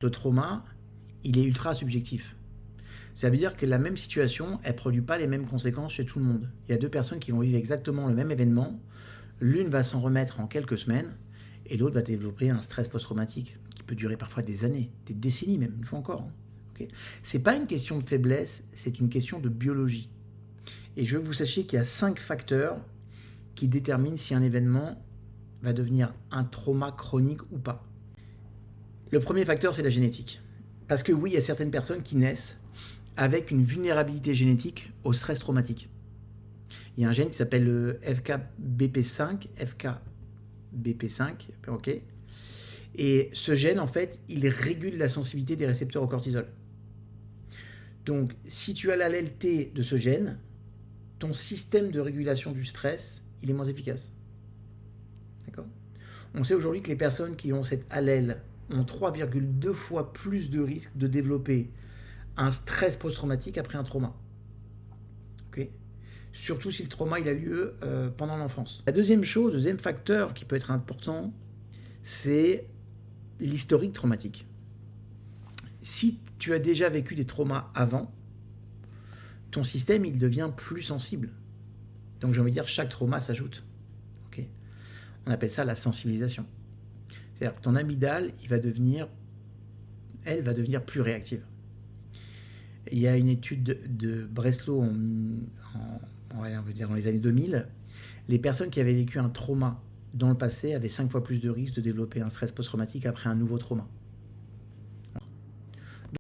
Le trauma, il est ultra subjectif. Ça veut dire que la même situation, elle ne produit pas les mêmes conséquences chez tout le monde. Il y a deux personnes qui vont vivre exactement le même événement. L'une va s'en remettre en quelques semaines et l'autre va développer un stress post-traumatique qui peut durer parfois des années, des décennies même, une fois encore. Okay. Ce n'est pas une question de faiblesse, c'est une question de biologie. Et je veux que vous sachiez qu'il y a 5 facteurs qui déterminent si un événement va devenir un trauma chronique ou pas. Le premier facteur, c'est la génétique. Parce que oui, il y a certaines personnes qui naissent avec une vulnérabilité génétique au stress traumatique. Il y a un gène qui s'appelle le FKBP5, ok. Et ce gène, en fait, il régule la sensibilité des récepteurs au cortisol. Donc, si tu as l'allèle T de ce gène, ton système de régulation du stress, il est moins efficace. D'accord ? On sait aujourd'hui que les personnes qui ont cet allèle ont 3,2 fois plus de risques de développer un stress post-traumatique après un trauma. Okay. Surtout si le trauma il a lieu pendant l'enfance. La deuxième chose, le deuxième facteur qui peut être important, c'est l'historique traumatique. Si tu as déjà vécu des traumas avant, ton système il devient plus sensible. Donc j'ai envie de dire chaque trauma s'ajoute. Okay. On appelle ça la sensibilisation. C'est-à-dire que ton amygdale, elle va devenir plus réactive. Il y a une étude de Breslow on va dire dans les années 2000. Les personnes qui avaient vécu un trauma dans le passé avaient 5 fois plus de risques de développer un stress post-traumatique après un nouveau trauma.